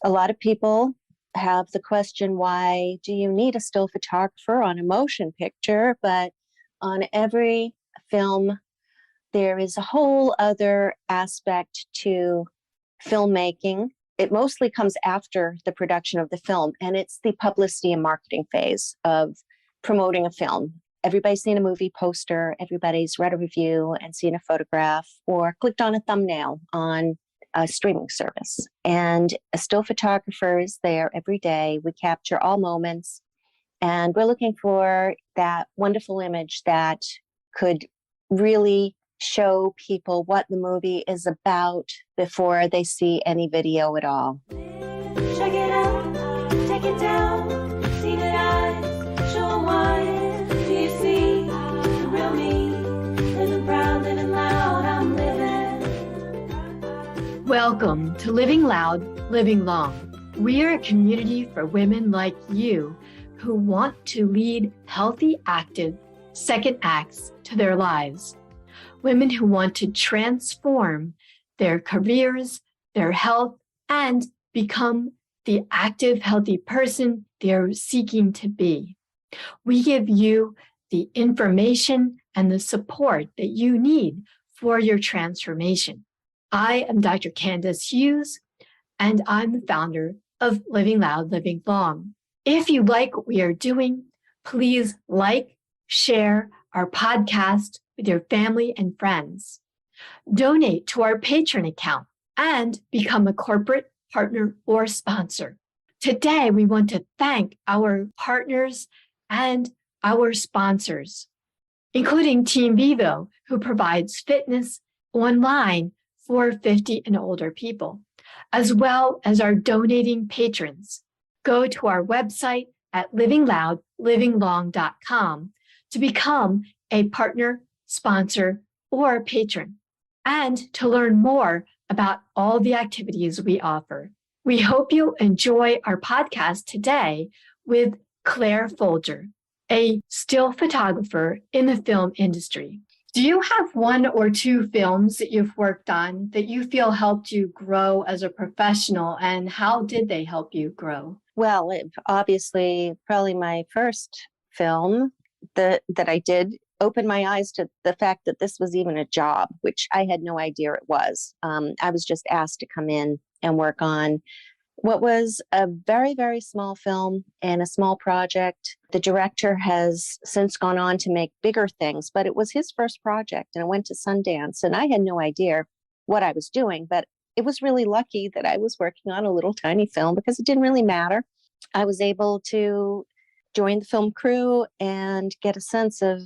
A lot of people have the question, why do you need a still photographer on a motion picture? But on every film, there is a whole other aspect to filmmaking. It mostly comes after the production of the film, and it's the publicity and marketing phase of promoting a film. Everybody's seen a movie poster, everybody's read a review and seen a photograph or clicked on a thumbnail on a streaming service. And a still photographer is there every day. We capture all moments, and we're looking for that wonderful image that could really show people what the movie is about before they see any video at all. Check it out, take it down, see the eyes, show 'em why. Do you see the real me? Living proud, living loud, I'm living. Welcome to Living Loud, Living Long. We are a community for women like you who want to lead healthy, active second acts to their lives. Women who want to transform their careers, their health, and become the active, healthy person they're seeking to be. We give you the information and the support that you need for your transformation. I am Dr. Candace Hughes, and I'm the founder of Living Loud, Living Long. If you like what we are doing, please like, share our podcast with your family and friends. Donate to our Patreon account and become a corporate partner or sponsor. Today, we want to thank our partners and our sponsors, including Team Vivo, who provides fitness online for 50 and older people, as well as our donating patrons. Go to our website at livingloudlivinglong.com to become a partner, sponsor, or patron, and to learn more about all the activities we offer. We hope you enjoy our podcast today with Claire Folger, a still photographer in the film industry. Do you have one or two films that you've worked on that you feel helped you grow as a professional, and how did they help you grow? Well, obviously, probably my first film that I did opened my eyes to the fact that this was even a job, which I had no idea it was. I was just asked to come in and work on what was a very, very small film and a small project. The director has since gone on to make bigger things, but it was his first project, and it went to Sundance, and I had no idea what I was doing, but it was really lucky that I was working on a little tiny film because it didn't really matter. I was able to join the film crew and get a sense of,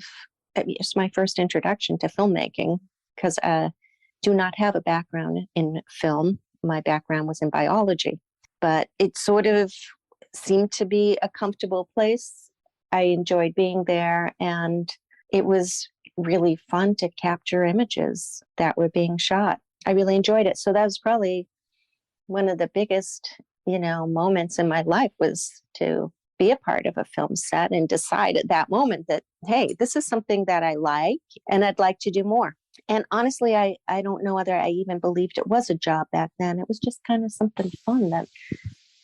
it's my first introduction to filmmaking because I do not have a background in film. My background was in biology, but it sort of seemed to be a comfortable place. I enjoyed being there, and it was really fun to capture images that were being shot. I really enjoyed it. So that was probably one of the biggest, moments in my life, was to be a part of a film set and decide at that moment that, hey, this is something that I like and I'd like to do more. And honestly, I don't know whether I even believed it was a job back then. It was just kind of something fun that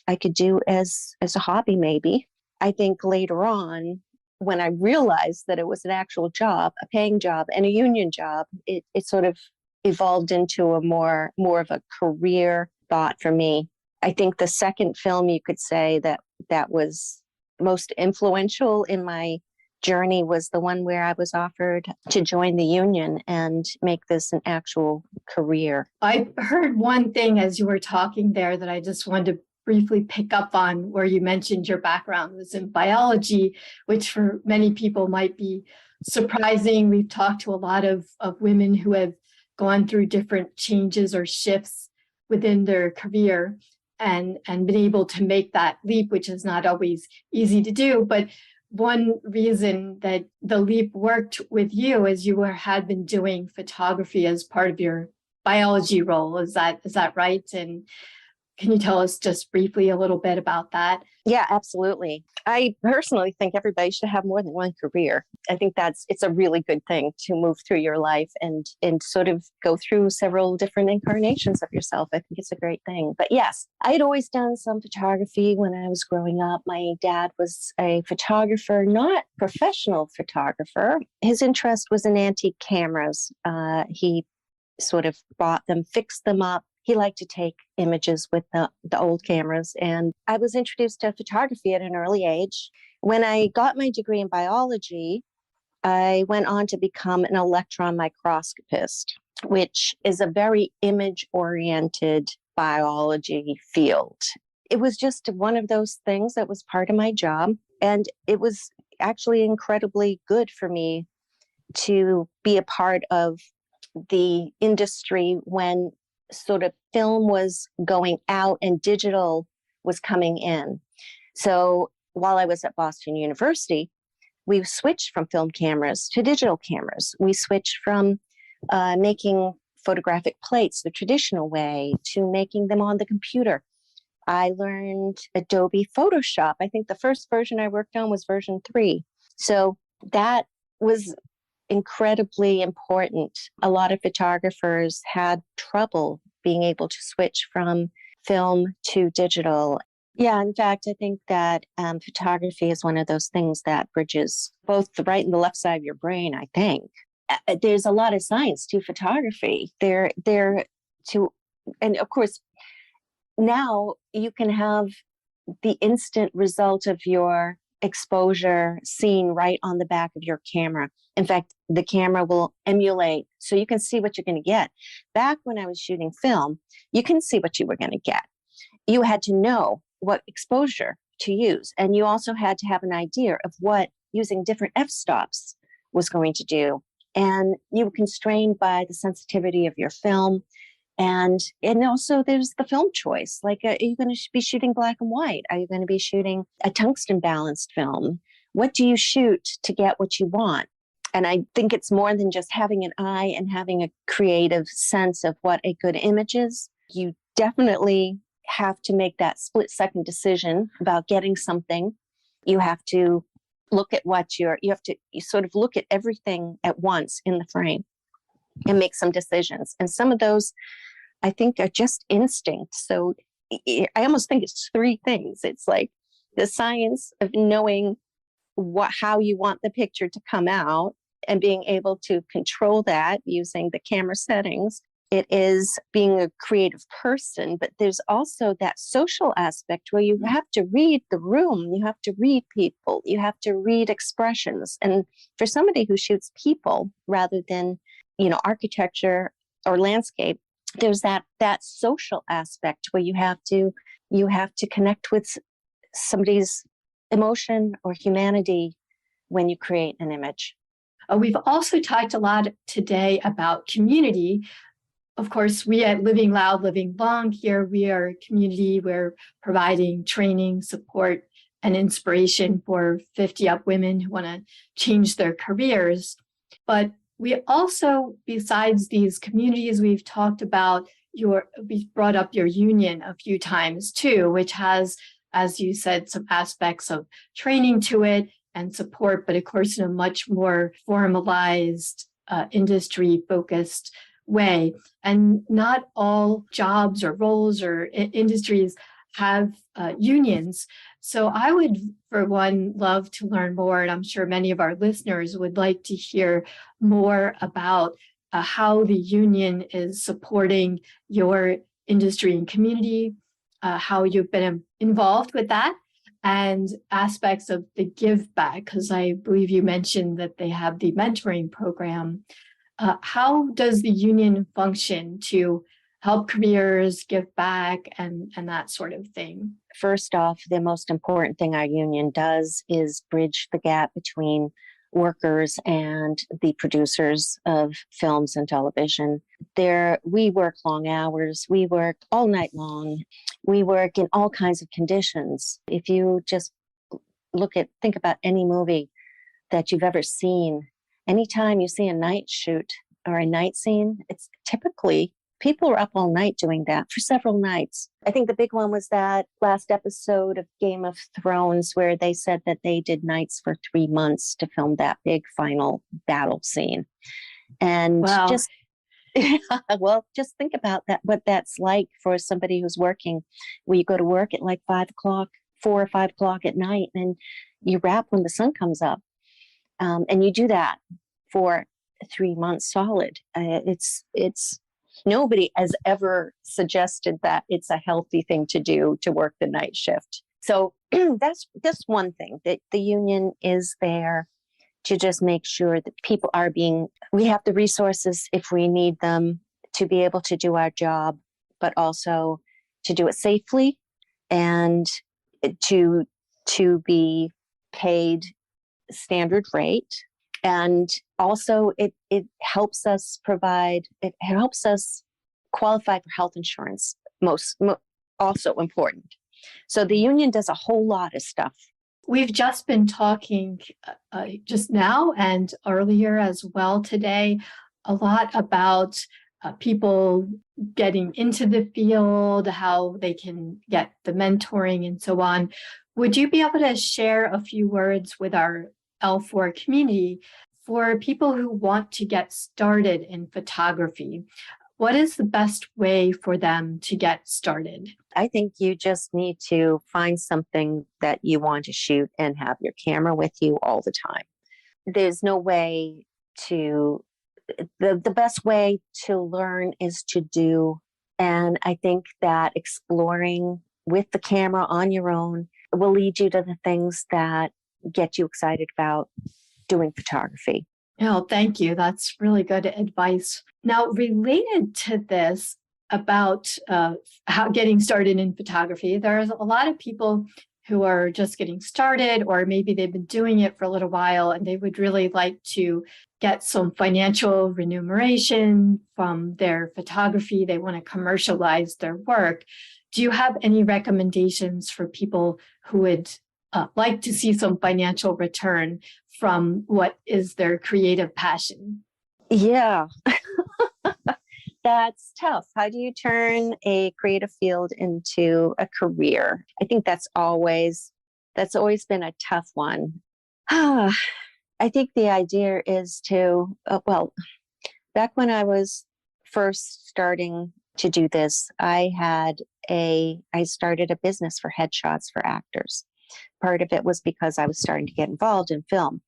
I could do as a hobby, maybe. I think later on, when I realized that it was an actual job, a paying job and a union job, it sort of evolved into a more of a career thought for me. I think the second film you could say that was most influential in my journey was the one where I was offered to join the union and make this an actual career. I heard one thing as you were talking there that I just wanted to briefly pick up on, where you mentioned your background was in biology, which for many people might be surprising. We've talked to a lot of women who have gone through different changes or shifts within their career and been able to make that leap, which is not always easy to do. But one reason that the leap worked with you is you had been doing photography as part of your biology role. Is that right? And Can you tell us just briefly a little bit about that? Yeah, absolutely. I personally think everybody should have more than one career. I think it's a really good thing to move through your life and sort of go through several different incarnations of yourself. I think it's a great thing. But yes, I had always done some photography when I was growing up. My dad was a photographer, not professional photographer. His interest was in antique cameras. He sort of bought them, fixed them up. He liked to take images with the old cameras. And I was introduced to photography at an early age. When I got my degree in biology, I went on to become an electron microscopist, which is a very image-oriented biology field. It was just one of those things that was part of my job. And it was actually incredibly good for me to be a part of the industry when sort of film was going out and digital was coming in. So while I was at Boston University, we switched from film cameras to digital cameras. We switched from making photographic plates the traditional way to making them on the computer. I learned Adobe Photoshop. I think the first version I worked on was version 3. So that was incredibly important. A lot of photographers had trouble being able to switch from film to digital. Yeah, in fact, I think that photography is one of those things that bridges both the right and the left side of your brain, I think. There's a lot of science to photography. And of course, now you can have the instant result of your exposure seen right on the back of your camera. In fact, the camera will emulate, so you can see what you're going to get. Back when I was shooting film, you can see what you were going to get. You had to know what exposure to use, and you also had to have an idea of what using different f-stops was going to do. And you were constrained by the sensitivity of your film. And also there's the film choice. Like, are you going to be shooting black and white? Are you going to be shooting a tungsten balanced film? What do you shoot to get what you want? And I think it's more than just having an eye and having a creative sense of what a good image is. You definitely have to make that split second decision about getting something. You have to look at you sort of look at everything at once in the frame and make some decisions. And some of those, I think, are just instinct. So I almost think it's 3 things. It's like the science of knowing how you want the picture to come out and being able to control that using the camera settings. It is being a creative person, but there's also that social aspect where you have to read the room, you have to read people, you have to read expressions. And for somebody who shoots people rather than architecture or landscape, there's that social aspect where you have to connect with somebody's emotion or humanity when you create an image. We've also talked a lot today about community. Of course, we at Living Loud, Living Long here, we are a community. We're providing training, support, and inspiration for 50-up women who want to change their careers. But we also, besides these communities, we've talked about we've brought up your union a few times too, which has, as you said, some aspects of training to it and support, but of course in a much more formalized, industry-focused way. And not all jobs or roles or industries have unions. So I would, for one, love to learn more, and I'm sure many of our listeners would like to hear more about how the union is supporting your industry and community, how you've been involved with that, and aspects of the give back, because I believe you mentioned that they have the mentoring program. How does the union function to help careers, give back, and that sort of thing? First off, the most important thing our union does is bridge the gap between workers and the producers of films and television. We work long hours. We work all night long. We work in all kinds of conditions. If you just think about any movie that you've ever seen, anytime you see a night shoot or a night scene, it's typically people were up all night doing that for several nights. I think the big one was that last episode of Game of Thrones where they said that they did nights for 3 months to film that big final battle scene. And Wow. just, well, just think about that, what that's like for somebody who's working, where you go to work at like 5 o'clock, 4 or 5 o'clock at night, and you wrap when the sun comes up. And you do that for 3 months solid. It's nobody has ever suggested that it's a healthy thing to do to work the night shift. So that's one thing, that the union is there to just make sure that people are we have the resources if we need them to be able to do our job, but also to do it safely and to be paid standard rate. And also it helps us qualify for health insurance, also important. So the union does a whole lot of stuff. We've just been talking just now and earlier as well today a lot about people getting into the field, how they can get the mentoring and so on. Would you be able to share a few words with our L4 community for people who want to get started in photography? What is the best way for them to get started? I think you just need to find something that you want to shoot and have your camera with you all the time. There's no way the best way to learn is to do. And I think that exploring with the camera on your own will lead you to the things that get you excited about doing photography. Oh, thank you. That's really good advice. Now, related to this about how getting started in photography, there's a lot of people who are just getting started, or maybe they've been doing it for a little while and they would really like to get some financial remuneration from their photography. They want to commercialize their work. Do you have any recommendations for people who would like to see some financial return from what is their creative passion? Yeah, that's tough. How do you turn a creative field into a career? I think that's always been a tough one. I think the idea is to, back when I was first starting to do this, I started a business for headshots for actors. Part of it was because I was starting to get involved in film.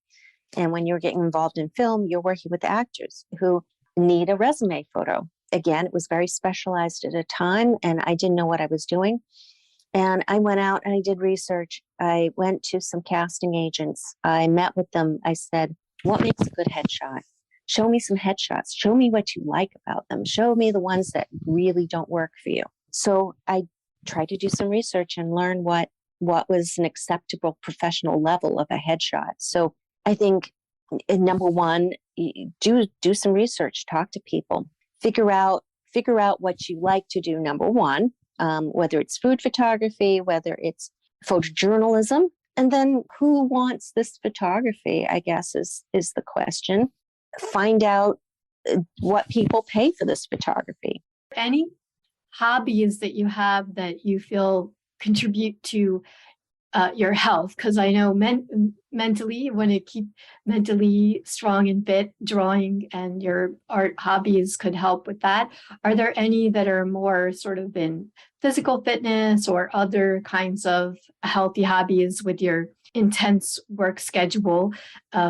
And when you're getting involved in film, you're working with actors who need a resume photo. Again, it was very specialized at a time, and I didn't know what I was doing. And I went out and I did research. I went to some casting agents. I met with them. I said, what makes a good headshot? Show me some headshots. Show me what you like about them. Show me the ones that really don't work for you. So I tried to do some research and learn what was an acceptable professional level of a headshot. So I think number one, do some research, talk to people, figure out what you like to do. Number one, whether it's food photography, whether it's photojournalism, and then who wants this photography, I guess is the question. Find out what people pay for this photography. Any hobbies that you have that you feel contribute to your health? Because I know mentally, you want to keep mentally strong and fit. Drawing and your art hobbies could help with that. Are there any that are more sort of in physical fitness or other kinds of healthy hobbies with your intense work schedule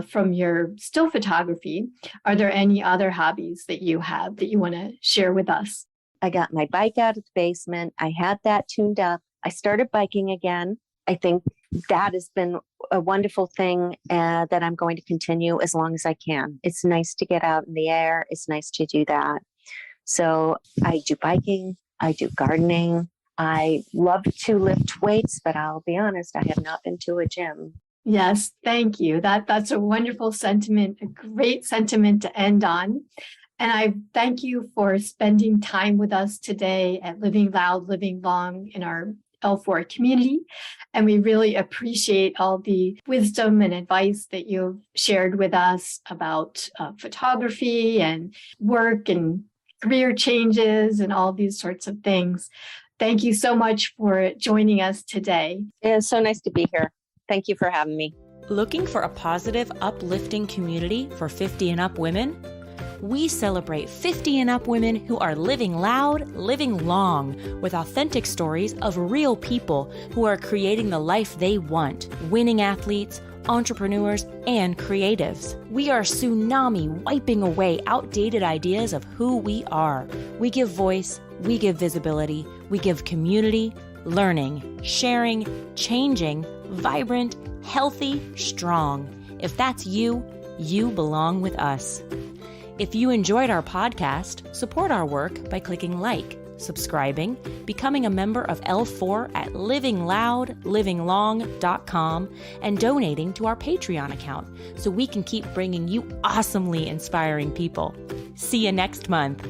from your still photography? Are there any other hobbies that you have that you want to share with us? I got my bike out of the basement. I had that tuned up. I started biking again. I think that has been a wonderful thing that I'm going to continue as long as I can. It's nice to get out in the air. It's nice to do that. So I do biking. I do gardening. I love to lift weights, but I'll be honest, I have not been to a gym. Yes, thank you. That's a wonderful sentiment, a great sentiment to end on. And I thank you for spending time with us today at Living Loud, Living Long in our L4 community. And we really appreciate all the wisdom and advice that you've shared with us about photography and work and career changes and all these sorts of things. Thank you so much for joining us today. It's so nice to be here. Thank you for having me. Looking for a positive, uplifting community for 50 and up women? We celebrate 50 and up women who are living loud, living long, with authentic stories of real people who are creating the life they want, winning athletes, entrepreneurs, and creatives. We are tsunami wiping away outdated ideas of who we are. We give voice, we give visibility, we give community, learning, sharing, changing, vibrant, healthy, strong. If that's you, you belong with us. If you enjoyed our podcast, support our work by clicking like, subscribing, becoming a member of L4 at livingloud.com, and donating to our Patreon account so we can keep bringing you awesomely inspiring people. See you next month.